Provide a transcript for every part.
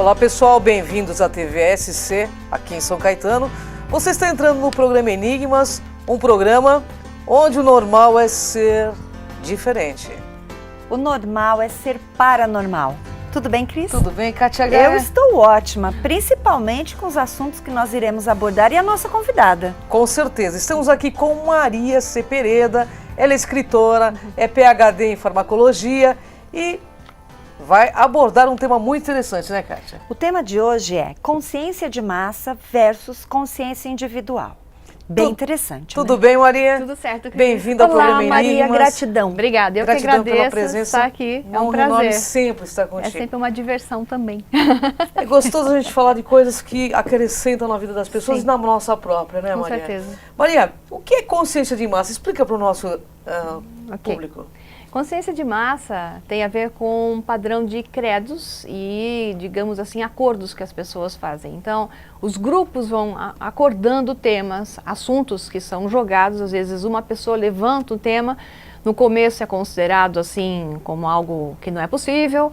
Olá pessoal, bem-vindos à TV SC, aqui em São Caetano. Você está entrando no programa Enigmas, um programa onde o normal é ser diferente. O normal é ser paranormal. Tudo bem, Cris? Tudo bem, Kátia? Eu estou ótima, principalmente com os assuntos que nós iremos abordar e a nossa convidada. Com certeza. Estamos aqui com Maria C. Pereda. Ela é escritora, é PhD em farmacologia e vai abordar um tema muito interessante, né, Kátia? O tema de hoje é consciência de massa versus consciência individual. Bem interessante, Tudo né? bem, Maria? Tudo certo, Cris. Bem-vinda ao programa Olá, Maria, Enigmas. gratidão. Obrigada, eu Gratidão que agradeço pela presença. estar aqui, é um honra enorme prazer. sempre estar É contigo. sempre uma diversão também. É gostoso a gente falar de coisas que acrescentam na vida das pessoas Sim. e na nossa própria, né, Com Maria? certeza. Maria, o que é consciência de massa? Explica para o nosso Ok. público. Consciência de massa tem a ver com um padrão de credos e, digamos assim, acordos que as pessoas fazem. Então, os grupos vão acordando temas, assuntos que são jogados, às vezes uma pessoa levanta um tema, no começo é considerado assim como algo que não é possível,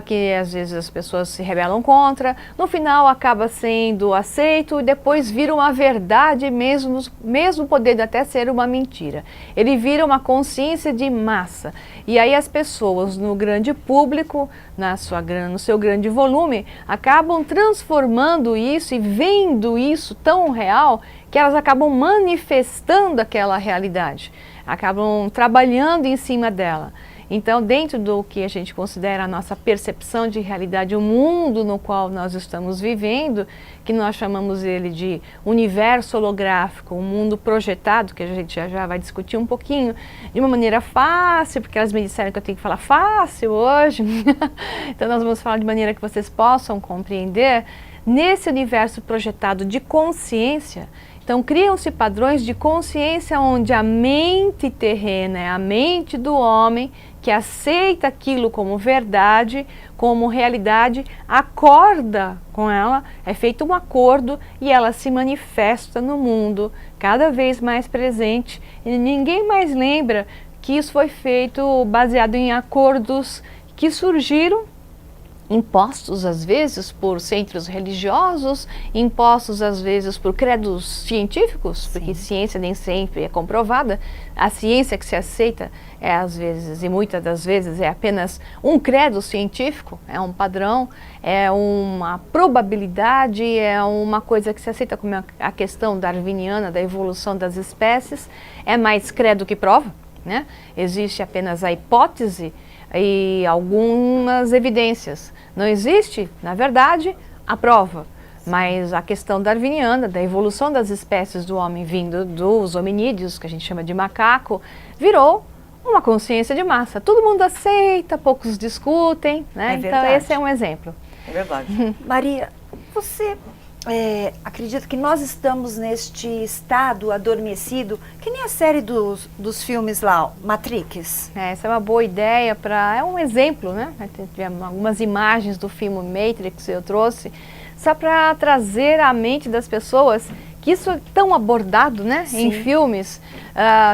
que às vezes as pessoas se rebelam contra, no final acaba sendo aceito e depois vira uma verdade mesmo podendo até ser uma mentira. Ele vira uma consciência de massa e aí as pessoas no grande público, no seu grande volume, acabam transformando isso e vendo isso tão real que elas acabam manifestando aquela realidade, acabam trabalhando em cima dela. Então, dentro do que a gente considera a nossa percepção de realidade, o mundo no qual nós estamos vivendo, que nós chamamos ele de universo holográfico, um mundo projetado, que a gente já vai discutir um pouquinho, de uma maneira fácil, porque elas me disseram que eu tenho que falar fácil hoje, então nós vamos falar de maneira que vocês possam compreender. Nesse universo projetado de consciência, então criam-se padrões de consciência onde a mente terrena é a mente do homem que aceita aquilo como verdade, como realidade, acorda com ela, é feito um acordo e ela se manifesta no mundo cada vez mais presente e ninguém mais lembra que isso foi feito baseado em acordos que surgiram, impostos às vezes por centros religiosos, impostos às vezes por credos científicos, porque ciência nem sempre é comprovada. A ciência que se aceita é às vezes, e muitas das vezes, é apenas um credo científico, é um padrão, é uma probabilidade, é uma coisa que se aceita como a questão darwiniana da evolução das espécies, é mais credo que prova, né? Existe apenas a hipótese e algumas evidências. Não existe, na verdade, a prova, mas a questão darwiniana, da evolução das espécies do homem vindo dos hominídeos, que a gente chama de macaco, virou uma consciência de massa. Todo mundo aceita, poucos discutem, né? Então esse é um exemplo. É verdade. Maria, você acredita que nós estamos neste estado adormecido, que nem a série dos filmes lá, Matrix? Essa é uma boa ideia é um exemplo, né? Tivemos algumas imagens do filme Matrix eu trouxe, só para trazer à mente das pessoas que isso é tão abordado, né, em filmes.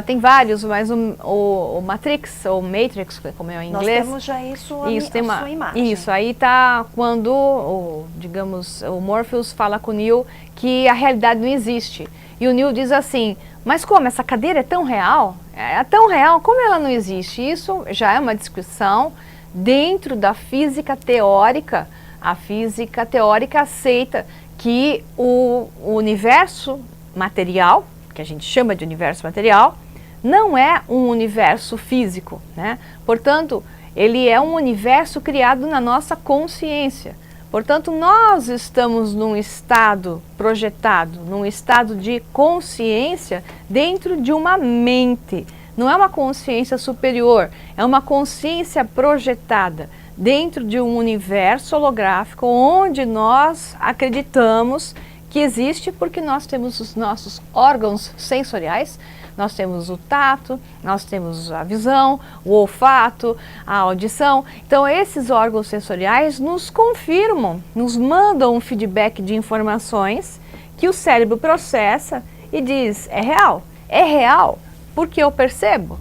Tem vários, mas o Matrix, ou Matrix, como é em inglês. Nós temos já isso, tem sua imagem. Isso, aí tá quando, digamos, o Morpheus fala com o Neo que a realidade não existe. E o Neo diz assim, mas como, essa cadeira é tão real? É tão real, como ela não existe? Isso já é uma discussão dentro da física teórica. A física teórica aceita que o universo material, que a gente chama de universo material, não é um universo físico, né? Portanto, ele é um universo criado na nossa consciência. Portanto, nós estamos num estado projetado, num estado de consciência dentro de uma mente. Não é uma consciência superior, é uma consciência projetada dentro de um universo holográfico onde nós acreditamos que existe porque nós temos os nossos órgãos sensoriais, nós temos o tato, nós temos a visão, o olfato, a audição. Então esses órgãos sensoriais nos confirmam, nos mandam um feedback de informações que o cérebro processa e diz, é real porque eu percebo,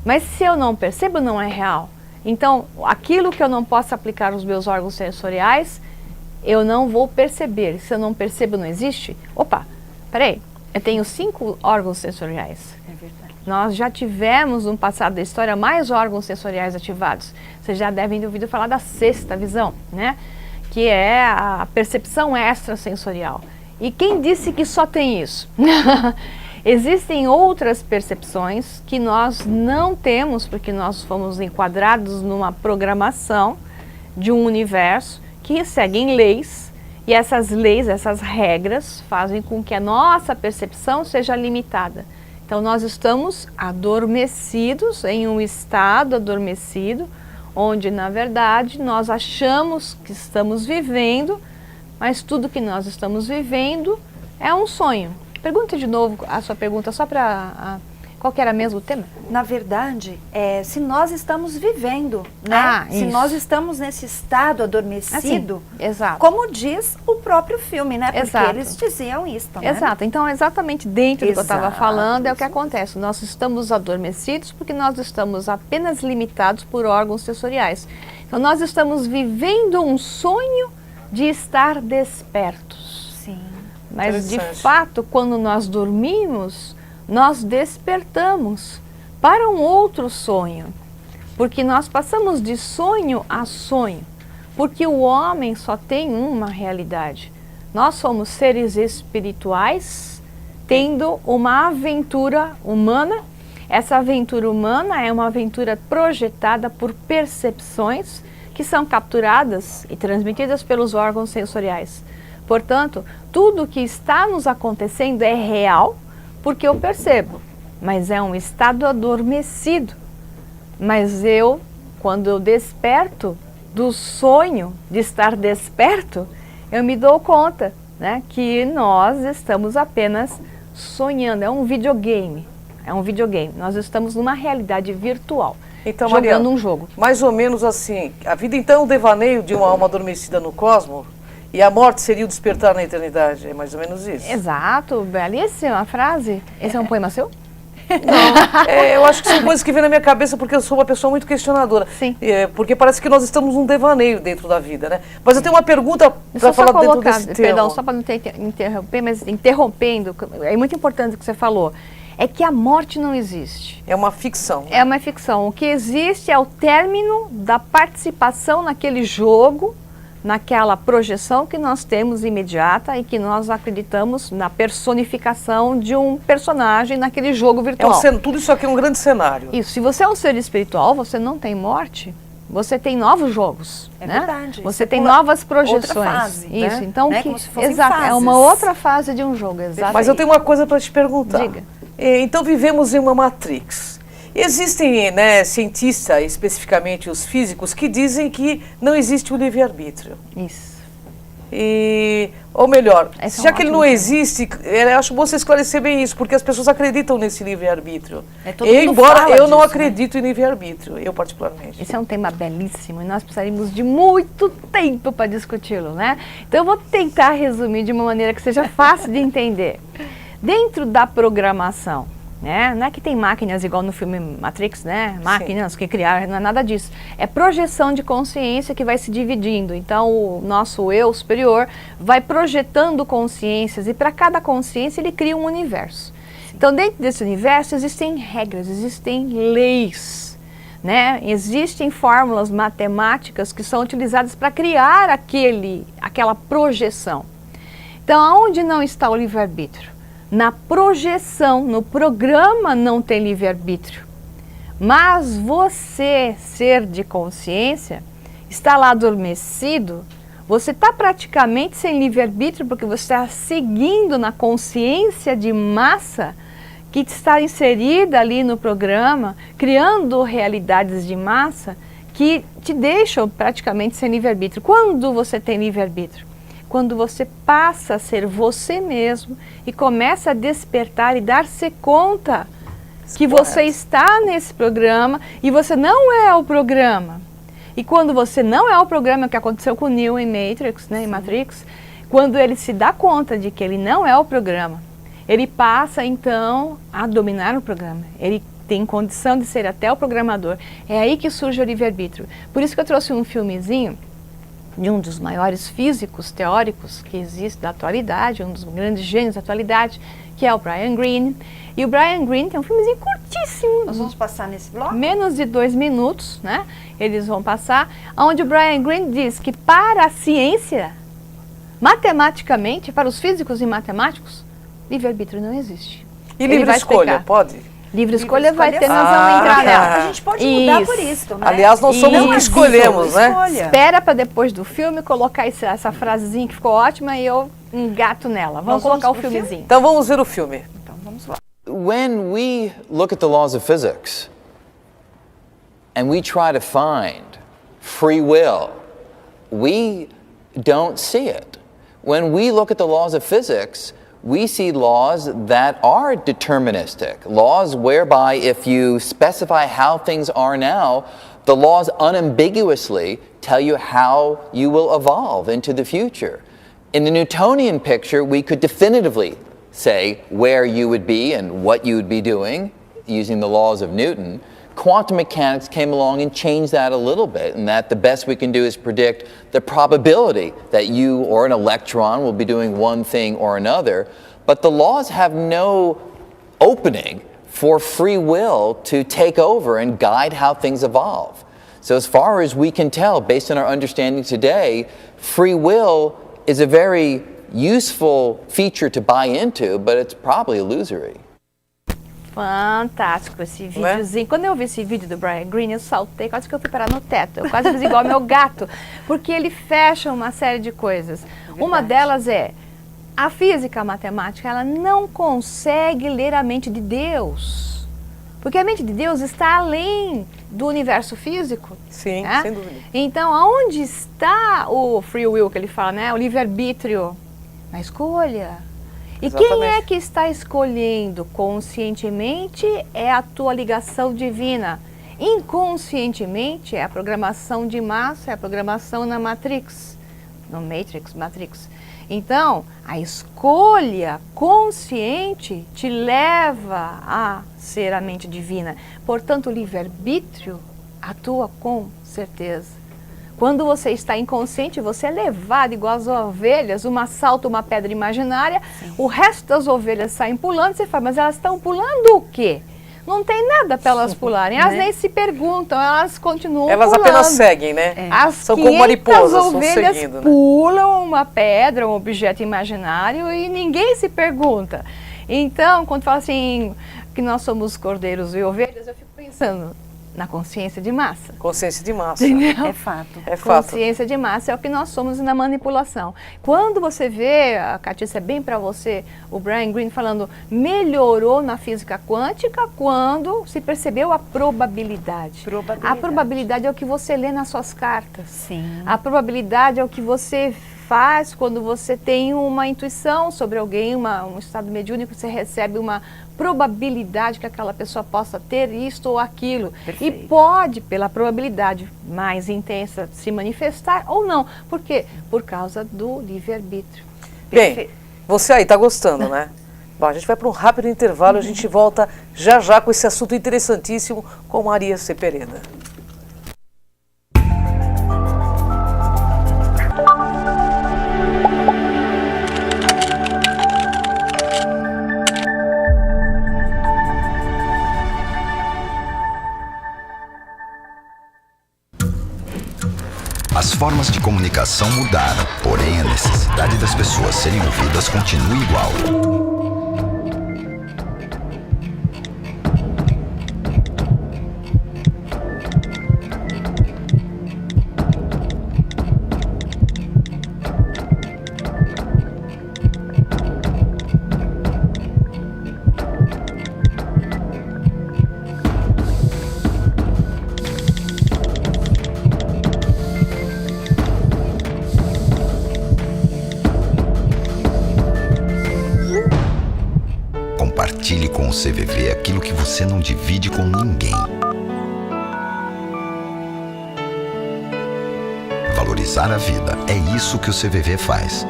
mas se eu não percebo não é real. Então, aquilo que eu não posso aplicar aos meus órgãos sensoriais eu não vou perceber. Se eu não percebo, não existe? Opa, peraí, eu tenho 5 órgãos sensoriais. É verdade. Nós já tivemos no passado da história mais órgãos sensoriais ativados. Vocês já devem ter ouvido falar da 6ª visão, né? Que é a percepção extrasensorial. E quem disse que só tem isso? Existem outras percepções que nós não temos, porque nós fomos enquadrados numa programação de um universo que seguem leis, e essas leis, essas regras, fazem com que a nossa percepção seja limitada. Então nós estamos adormecidos, em um estado adormecido, onde na verdade nós achamos que estamos vivendo, mas tudo que nós estamos vivendo é um sonho. Pergunta de novo a sua pergunta, só para... Qual que era mesmo o tema? Na verdade, se nós estamos vivendo, né? Se isso. nós estamos nesse estado adormecido, Assim, exato. como diz o próprio filme, né? Porque Exato. eles diziam isso, né? Exato, então exatamente dentro do que eu estava Exato, falando é o que isso acontece. Nós estamos adormecidos porque nós estamos apenas limitados por órgãos sensoriais. Então nós estamos vivendo um sonho de estar despertos. Sim. Mas de Interessante. fato, quando nós dormimos, nós despertamos para um outro sonho. Porque nós passamos de sonho a sonho. Porque o homem só tem uma realidade. Nós somos seres espirituais tendo uma aventura humana. Essa aventura humana é uma aventura projetada por percepções que são capturadas e transmitidas pelos órgãos sensoriais. Portanto, tudo que está nos acontecendo é real, porque eu percebo, mas é um estado adormecido. Mas eu, quando eu desperto do sonho de estar desperto, eu me dou conta, né, que nós estamos apenas sonhando. É um videogame. É um videogame. Nós estamos numa realidade virtual, Então, jogando Mariana, um jogo. mais ou menos assim, a vida então é um devaneio de uma alma adormecida no cosmos e a morte seria o despertar na eternidade, é mais ou menos isso. Exato, belíssima frase. Esse é um poema seu? Eu acho que são coisas que vêm na minha cabeça porque eu sou uma pessoa muito questionadora. Sim. Porque parece que nós estamos num devaneio dentro da vida, né? Mas eu tenho uma pergunta Deixa para eu só falar dentro colocar, desse perdão, tema. só para não interromper, mas interrompendo, é muito importante o que você falou, é que a morte não existe. É uma ficção. É uma ficção. O que existe é o término da participação naquele jogo, naquela projeção que nós temos imediata e que nós acreditamos na personificação de um personagem naquele jogo virtual. Tudo isso aqui é um grande cenário. Isso, se você é um ser espiritual, você não tem morte, você tem novos jogos. É né? verdade. Você Isso tem é novas projeções. outra fase, Isso, né? então Né? que, Como se fossem exato, é uma fases. outra fase de um jogo, exato. Mas eu tenho uma coisa para te perguntar. Diga. Então vivemos em uma Matrix. Existem, né, cientistas, especificamente os físicos, que dizem que não existe o livre-arbítrio. Isso. Ou melhor, Esse é um já que ele ótimo não tema. existe, eu acho bom você esclarecer bem isso, porque as pessoas acreditam nesse livre-arbítrio. Todo mundo Embora fala eu não disso, acredito em livre-arbítrio, eu particularmente. Esse é um tema belíssimo e nós precisaríamos de muito tempo para discuti-lo, né? Então eu vou tentar resumir de uma maneira que seja fácil de entender. Dentro da programação, né? Não é que tem máquinas igual no filme Matrix, né? Máquinas que criaram, não é nada disso. É projeção de consciência que vai se dividindo. Então o nosso eu superior vai projetando consciências e para cada consciência ele cria um universo. Então dentro desse universo existem regras, existem leis, né? Existem fórmulas matemáticas que são utilizadas para criar aquela projeção. Então aonde não está o livre-arbítrio? Na projeção, no programa não tem livre-arbítrio. Mas você, ser de consciência, está lá adormecido, você está praticamente sem livre-arbítrio porque você está seguindo na consciência de massa que está inserida ali no programa, criando realidades de massa que te deixam praticamente sem livre-arbítrio. Quando você tem livre-arbítrio? Quando você passa a ser você mesmo e começa a despertar e dar-se conta que você está nesse programa e você não é o programa. E quando você não é o programa, que aconteceu com o Neo em Matrix, né, em Matrix, quando ele se dá conta de que ele não é o programa, ele passa então a dominar o programa. Ele tem condição de ser até o programador. É aí que surge o livre-arbítrio. Por isso que eu trouxe um filmezinho de um dos maiores físicos teóricos que existe da atualidade, um dos grandes gênios da atualidade, que é o Brian Greene. E o Brian Greene tem um filmezinho curtíssimo. Nós vamos passar nesse bloco? Menos de 2 minutos, né? Eles vão passar, onde o Brian Greene diz que para a ciência, matematicamente, para os físicos e matemáticos, livre-arbítrio não existe. E livre escolha, pode? Livre escolha vai ter, escolha, nós vamos entrar nela. A gente pode mudar por isso, né? Aliás, nós somos o que escolhemos, né? Escolha. Espera para depois do filme colocar essa frasezinha que ficou ótima e eu engato nela. Vamos colocar o filmezinho. Então vamos ver o filme. Então vamos lá. When we look at the laws of physics and we try to find free will, we don't see it. When we look at the laws of physics, we see laws that are deterministic, laws whereby if you specify how things are now, the laws unambiguously tell you how you will evolve into the future. In the Newtonian picture, we could definitively say where you would be and what you would be doing using the laws of Newton. Quantum mechanics came along and changed that a little bit, and that the best we can do is predict the probability that you or an electron will be doing one thing or another, but the laws have no opening for free will to take over and guide how things evolve. So as far as we can tell, based on our understanding today, free will is a very useful feature to buy into, but it's probably illusory. Fantástico esse videozinho. Quando eu vi esse vídeo do Brian Greene, eu saltei, quase que eu fui parar no teto. Eu quase fiz igual meu gato, porque ele fecha uma série de coisas. Uma delas é, a física, a matemática, ela não consegue ler a mente de Deus. Porque a mente de Deus está além do universo físico. Sim, né? sem dúvida. Então, aonde está o free will que ele fala, né? O livre-arbítrio? Na escolha. E Exatamente. quem é que está escolhendo conscientemente é a tua ligação divina. Inconscientemente é a programação de massa, é a programação na Matrix, no Matrix. Então, a escolha consciente te leva a ser a mente divina. Portanto, o livre-arbítrio atua com certeza. Quando você está inconsciente, você é levado igual as ovelhas, uma salta uma pedra imaginária, o resto das ovelhas saem pulando, você fala, mas elas estão pulando o quê? Não tem nada para elas pularem, elas nem se perguntam, elas continuam Elas pulando. apenas seguem, né? As São como mariposas, vão ovelhas seguindo, né? pulam uma pedra, um objeto imaginário e ninguém se pergunta. Então, quando fala assim, que nós somos cordeiros e ovelhas, eu fico pensando na consciência de massa. Consciência de massa. Entendeu? É fato. É fato. Consciência de massa é o que nós somos na manipulação. Quando você vê, a Catiça, é bem para você, o Brian Greene falando, melhorou na física quântica quando se percebeu a probabilidade. A probabilidade é o que você lê nas suas cartas. Sim. A probabilidade é o que você faz quando você tem uma intuição sobre alguém, um estado mediúnico, você recebe uma probabilidade que aquela pessoa possa ter isto ou aquilo. Perfeito. E pode, pela probabilidade mais intensa, se manifestar ou não. Por quê? Por causa do livre-arbítrio. Bem, você aí tá gostando, né? Bom, a gente vai para um rápido intervalo, a gente volta já já com esse assunto interessantíssimo com Maria C. Pereda. As formas de comunicação mudaram, porém a necessidade das pessoas serem ouvidas continua igual. Compartilhe com o CVV aquilo que você não divide com ninguém. Valorizar a vida, é isso que o CVV faz.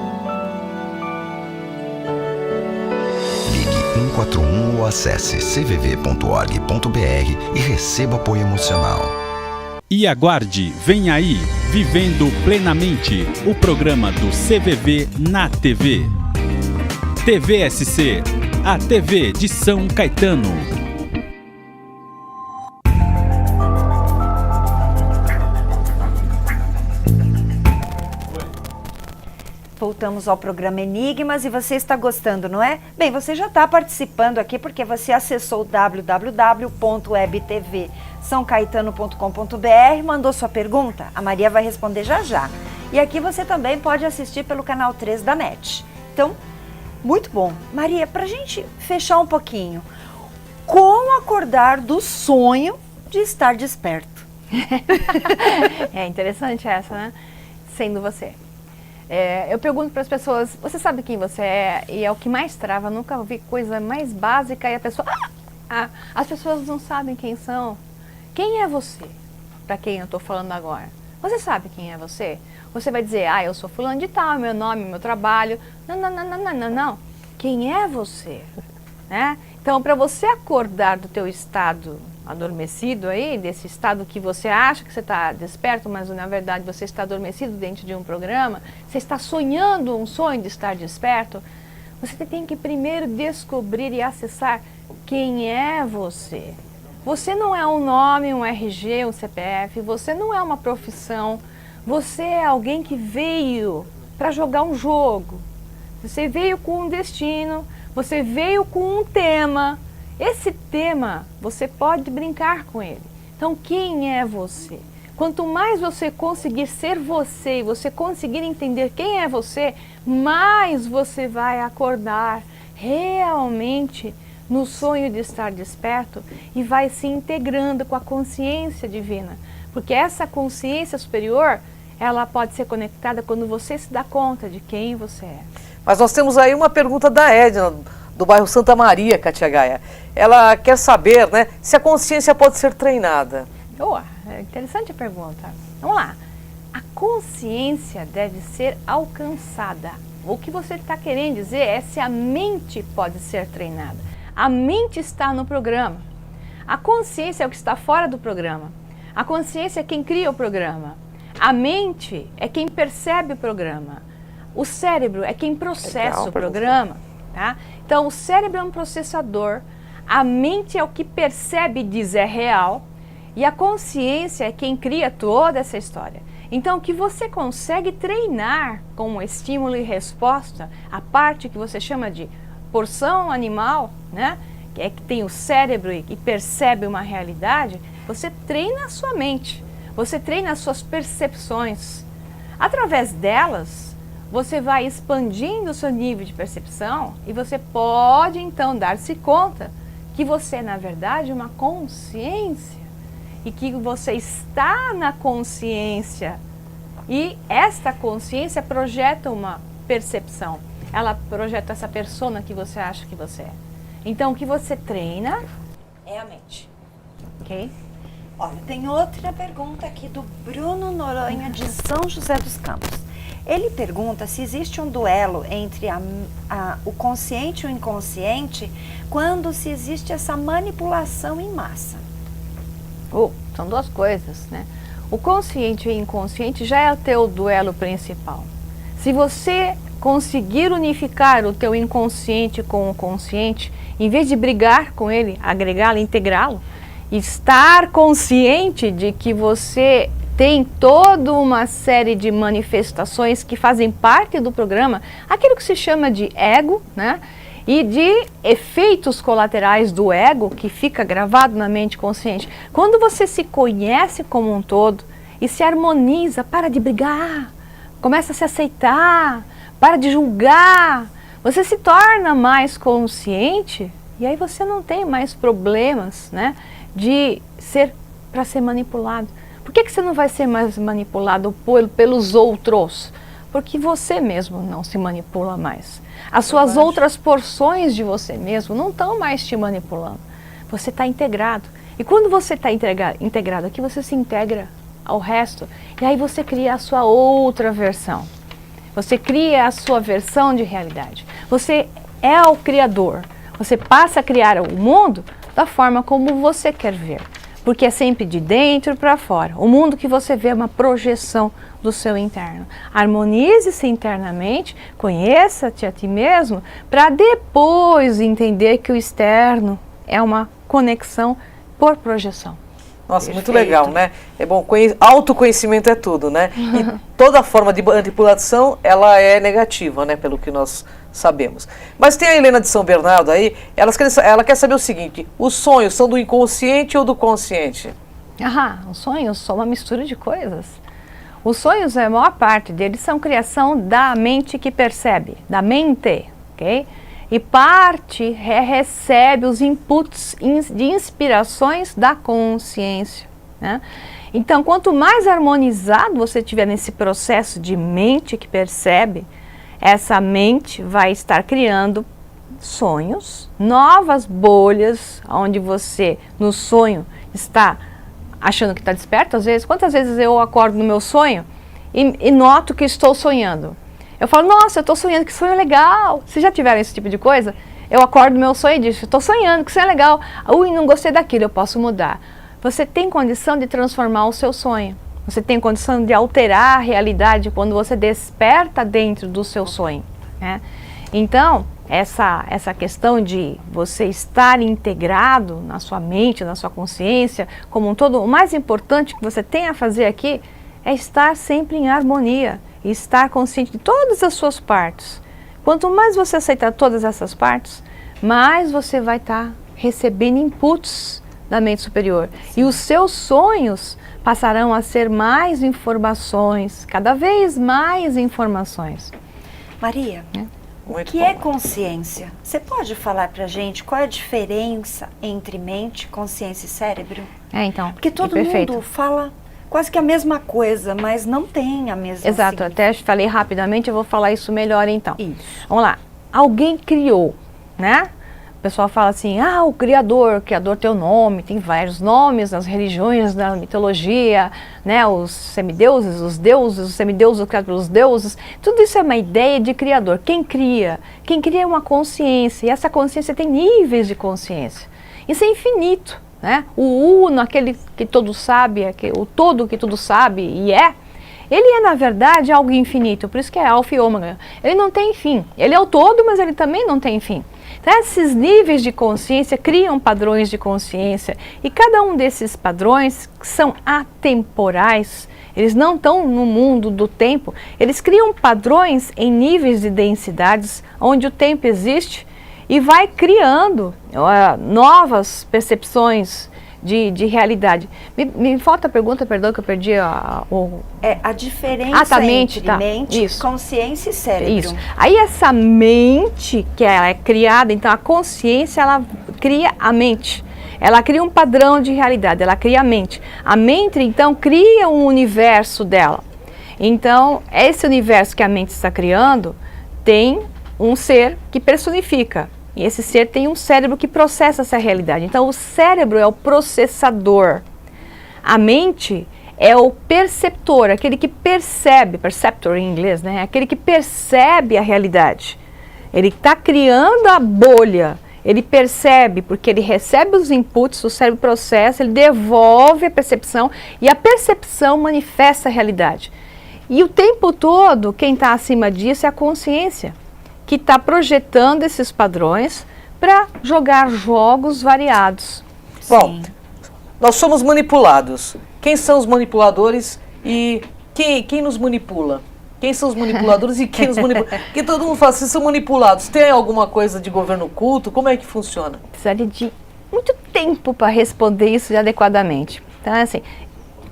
Ligue 141 ou acesse cvv.org.br e receba apoio emocional. E aguarde, vem aí, Vivendo Plenamente, o programa do CVV na TV. TVSC, a TV de São Caetano. Voltamos ao programa Enigmas e você está gostando, não é? Bem, você já está participando aqui porque você acessou www.webtvsaocaetano.com.br, mandou sua pergunta, a Maria vai responder já já. E aqui você também pode assistir pelo canal 3 da NET. Então, muito bom. Maria, para a gente fechar um pouquinho, como acordar do sonho de estar desperto? É interessante essa, né? Sendo você. Eu pergunto para as pessoas, você sabe quem você é? E é o que mais trava, nunca vi coisa mais básica e a pessoa... as pessoas não sabem quem são. Quem é você? Para quem eu estou falando agora. Você sabe quem é você? Você vai dizer, eu sou fulano de tal, meu nome, meu trabalho. Não. Quem é você? Né? Então, para você acordar do teu estado adormecido aí, desse estado que você acha que você está desperto, mas na verdade você está adormecido dentro de um programa, você está sonhando um sonho de estar desperto, você tem que primeiro descobrir e acessar quem é você. Você não é um nome, um RG, um CPF, você não é uma profissão, você é alguém que veio para jogar um jogo, você veio com um destino, você veio com um tema. Esse tema, você pode brincar com ele. Então, quem é você? Quanto mais você conseguir ser você e você conseguir entender quem é você, mais você vai acordar realmente no sonho de estar desperto e vai se integrando com a consciência divina. Porque essa consciência superior, ela pode ser conectada quando você se dá conta de quem você é. Mas nós temos aí uma pergunta da Edna, do bairro Santa Maria, Cátia Gaia. Ela quer saber, né, se a consciência pode ser treinada. É interessante a pergunta. Vamos lá. A consciência deve ser alcançada. O que você está querendo dizer é se a mente pode ser treinada. A mente está no programa. A consciência é o que está fora do programa. A consciência é quem cria o programa. A mente é quem percebe o programa. O cérebro é quem processa o programa. Tá? Então, o cérebro é um processador, a mente é o que percebe e diz é real, e a consciência é quem cria toda essa história. Então, o que você consegue treinar com estímulo e resposta, a parte que você chama de porção animal, né? Que é que tem o cérebro e percebe uma realidade, você treina a sua mente, você treina as suas percepções. Através delas, você vai expandindo o seu nível de percepção e você pode então dar-se conta que você, na verdade, é uma consciência e que você está na consciência e esta consciência projeta uma percepção, ela projeta essa persona que você acha que você é. Então, o que você treina é a mente, ok? Olha, tem outra pergunta aqui do Bruno Noronha de São José dos Campos. Ele pergunta se existe um duelo entre o consciente e o inconsciente quando se existe essa manipulação em massa. São duas coisas, né? O consciente e o inconsciente já é o teu duelo principal. Se você conseguir unificar o teu inconsciente com o consciente, em vez de brigar com ele, agregá-lo, integrá-lo, estar consciente de que você tem toda uma série de manifestações que fazem parte do programa, aquilo que se chama de ego, né? E de efeitos colaterais do ego, que fica gravado na mente consciente. Quando você se conhece como um todo e se harmoniza, para de brigar, começa a se aceitar, para de julgar, você se torna mais consciente e aí você não tem mais problemas, né, para ser manipulado. Por que você não vai ser mais manipulado pelos outros? Porque você mesmo não se manipula mais. As suas outras porções de você mesmo não estão mais te manipulando. Você está integrado. E quando você está integrado aqui, você se integra ao resto. E aí você cria a sua outra versão. Você cria a sua versão de realidade. Você é o criador. Você passa a criar o mundo da forma como você quer ver. porque é sempre de dentro para fora. O mundo que você vê é uma projeção do seu interno. Harmonize-se internamente, conheça-te a ti mesmo, para depois entender que o externo é uma conexão por projeção. Nossa, Perfeito. muito legal, né? É bom, autoconhecimento é tudo, né? E toda forma de manipulação, ela é negativa, né? Pelo que nós sabemos. Mas tem a Helena de São Bernardo aí, ela quer saber o seguinte, os sonhos são do inconsciente ou do consciente? Os sonhos são uma mistura de coisas. Os sonhos, a maior parte deles são criação da mente que percebe, da mente, ok? E parte recebe os inputs de inspirações da consciência, né? Então, quanto mais harmonizado você estiver nesse processo de mente que percebe, essa mente vai estar criando sonhos, novas bolhas, onde você, no sonho, está achando que está desperto. Às vezes, quantas vezes eu acordo no meu sonho e noto que estou sonhando? Eu falo, nossa, eu estou sonhando, que sonho legal. Vocês já tiveram esse tipo de coisa? Eu acordo no meu sonho e digo, estou sonhando, que sonho legal. Ui, não gostei daquilo, eu posso mudar. Você tem condição de transformar o seu sonho. Você tem condição de alterar a realidade quando você desperta dentro do seu sonho, né? Então, essa questão de você estar integrado na sua mente, na sua consciência, como um todo, o mais importante que você tem a fazer aqui é estar sempre em harmonia. E estar consciente de todas as suas partes. Quanto mais você aceitar todas essas partes, mais você vai estar recebendo inputs da mente superior. Sim. E os seus sonhos passarão a ser mais informações, cada vez mais informações. Maria, o que é consciência? Você pode falar pra gente qual é a diferença entre mente, consciência e cérebro? Então, porque todo mundo fala quase que a mesma coisa, mas não tem a mesma. Exato, até falei rapidamente, eu vou falar isso melhor então. Isso. Vamos lá, alguém criou, né? O pessoal fala assim, o criador tem o nome, tem vários nomes nas religiões, na mitologia, né? Os semideuses, os deuses, os semideuses criados pelos deuses, tudo isso é uma ideia de criador. Quem cria? Quem cria é uma consciência, e essa consciência tem níveis de consciência. Isso é infinito. Né? O uno, aquele que todo sabe, o todo que tudo sabe e ele é na verdade algo infinito, por isso que é alfa e ômega. Ele não tem fim, ele é o todo, mas ele também não tem fim. Então esses níveis de consciência criam padrões de consciência e cada um desses padrões são atemporais, eles não estão no mundo do tempo, eles criam padrões em níveis de densidades onde o tempo existe e vai criando novas percepções de realidade. Me falta a pergunta, perdão que eu perdi a diferença entre mente, isso, consciência e cérebro. Isso. Aí essa mente que ela é criada, então a consciência ela cria a mente. Ela cria um padrão de realidade, ela cria a mente. A mente então cria um universo dela. Então esse universo que a mente está criando tem um ser que personifica. E esse ser tem um cérebro que processa essa realidade. Então, o cérebro é o processador. A mente é o perceptor, aquele que percebe, perceptor em inglês, né? Aquele que percebe a realidade. Ele está criando a bolha. Ele percebe, porque ele recebe os inputs, o cérebro processa, ele devolve a percepção e a percepção manifesta a realidade. E o tempo todo, quem está acima disso é a consciência, que está projetando esses padrões para jogar jogos variados. Bom, nós somos manipulados. Quem são os manipuladores e quem nos manipula? Quem são os manipuladores e quem nos manipula? Porque todo mundo fala, se são manipulados, tem alguma coisa de governo oculto? Como é que funciona? Precisaria de muito tempo para responder isso adequadamente. Então, assim,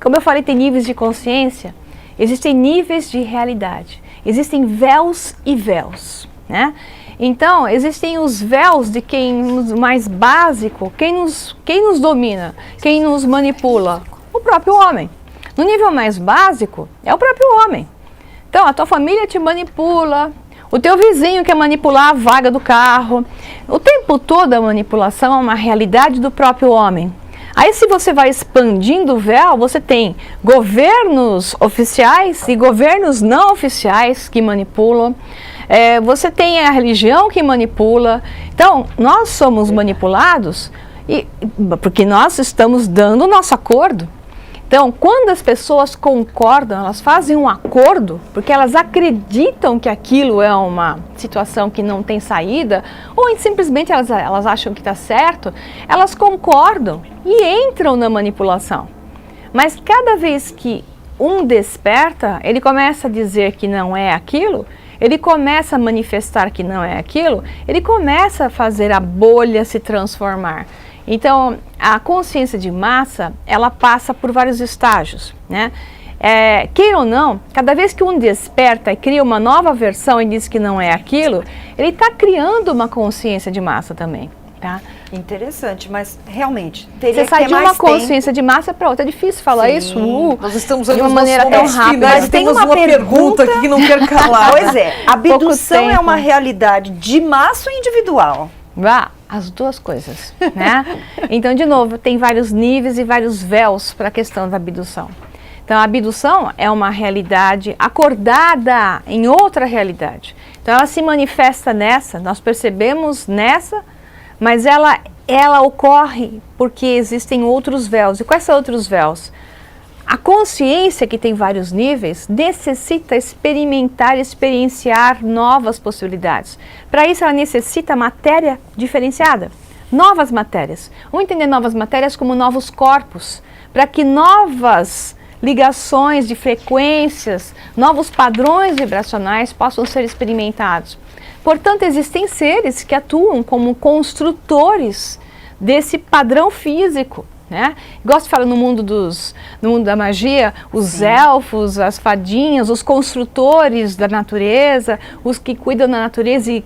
como eu falei, tem níveis de consciência, existem níveis de realidade, existem véus e véus. Né? Então, existem os véus de mais básico, quem nos domina, quem nos manipula? O próprio homem. No nível mais básico, é o próprio homem. Então, a tua família te manipula, o teu vizinho quer manipular a vaga do carro. O tempo todo a manipulação é uma realidade do próprio homem. Aí, se você vai expandindo o véu, você tem governos oficiais e governos não oficiais que manipulam. Você tem a religião que manipula. Então, nós somos manipulados Porque nós estamos dando o nosso acordo. Então, quando as pessoas concordam, elas fazem um acordo, porque elas acreditam que aquilo é uma situação que não tem saída, ou simplesmente elas acham que está certo, elas concordam e entram na manipulação. Mas cada vez que um desperta, ele começa a dizer que não é aquilo, ele começa a manifestar que não é aquilo, ele começa a fazer a bolha se transformar. Então, a consciência de massa, ela passa por vários estágios, né? Queira ou não, cada vez que um desperta e cria uma nova versão e diz que não é aquilo, ele está criando uma consciência de massa também, tá? Interessante, mas realmente teria Você sai de uma consciência de massa para outra. É difícil falar isso Nós estamos de uma maneira tão rápida. Mas tem uma pergunta aqui que não quer calar. Pois é, a abdução é uma realidade de massa ou individual? As duas coisas, né? Então, de novo, tem vários níveis e vários véus para a questão da abdução. Então, a abdução é uma realidade acordada em outra realidade. Então, ela se manifesta nessa, nós percebemos nessa, mas ela ocorre porque existem outros véus. E quais são outros véus? A consciência, que tem vários níveis, necessita experimentar, experienciar novas possibilidades. Para isso, ela necessita matéria diferenciada, novas matérias. Vamos entender novas matérias como novos corpos, para que novas ligações de frequências, novos padrões vibracionais possam ser experimentados. Portanto, existem seres que atuam como construtores desse padrão físico, né? Gosto de falar no mundo da magia, os elfos, as fadinhas, os construtores da natureza, os que cuidam da natureza e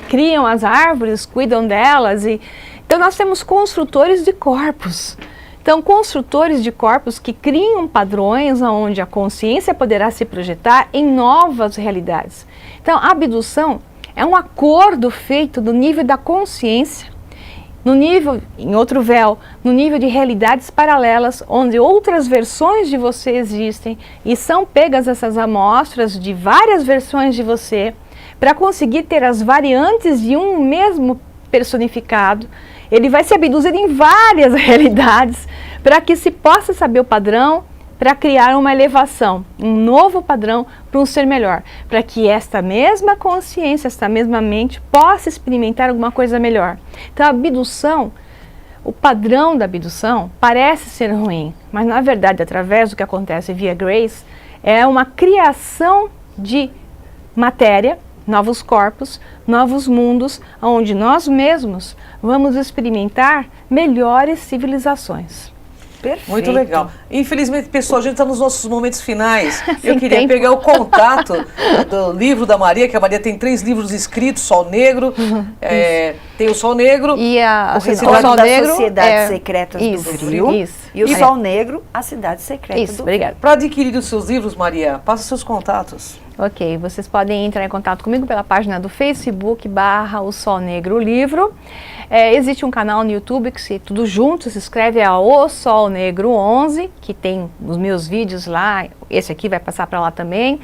criam as árvores, cuidam delas. Então nós temos construtores de corpos. Então, construtores de corpos que criam padrões onde a consciência poderá se projetar em novas realidades. Então, a abdução é um acordo feito no nível da consciência, no nível, em outro véu, no nível de realidades paralelas, onde outras versões de você existem e são pegas essas amostras de várias versões de você para conseguir ter as variantes de um mesmo personificado. Ele vai se abduzir em várias realidades para que se possa saber o padrão, para criar uma elevação, um novo padrão para um ser melhor, para que esta mesma consciência, esta mesma mente possa experimentar alguma coisa melhor. Então a abdução, o padrão da abdução parece ser ruim, mas na verdade, através do que acontece via Grace, é uma criação de matéria, novos corpos, novos mundos, onde nós mesmos vamos experimentar melhores civilizações. Perfeito. Muito legal. Infelizmente, pessoal, a gente está nos nossos momentos finais. Eu queria pegar o contato do livro da Maria, que a Maria tem 3 livros escritos, Sol Negro, tem o Sol Negro, e o Sol da Negro, Sociedades Secretas do Frio, e o Sol Negro, a Cidade Secreta do Frio. Obrigada. Para adquirir os seus livros, Maria, passa seus contatos. Ok, vocês podem entrar em contato comigo pela página do Facebook /O Sol Negro Livro. Existe um canal no YouTube que tudo junto se escreve O Sol Negro 11, que tem os meus vídeos lá, esse aqui vai passar para lá também.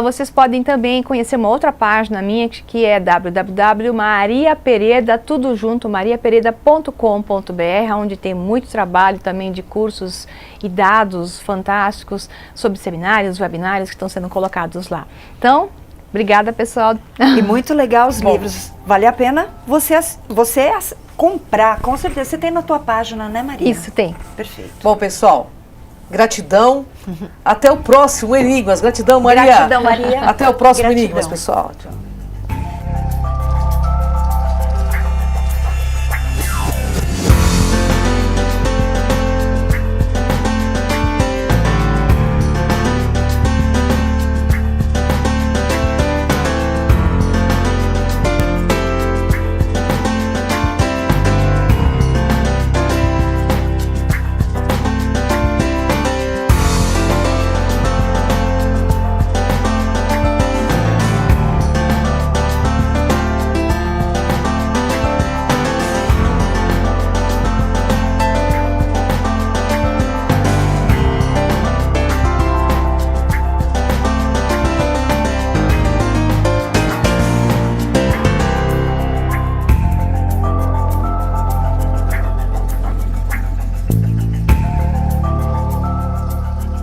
Vocês podem também conhecer uma outra página minha que é www.mariapereda, tudo junto, mariapereda.com.br, onde tem muito trabalho também de cursos e dados fantásticos sobre seminários, webinários que estão sendo colocados lá. Então, obrigada, pessoal. E muito legal os livros. Vale a pena você comprar, com certeza. Você tem na tua página, né, Maria? Isso, tem. Perfeito. Bom, pessoal, gratidão. Até o próximo Enigmas. Gratidão, Maria. Gratidão, Maria. Até o próximo Gratidão. Enigmas, pessoal. Tchau.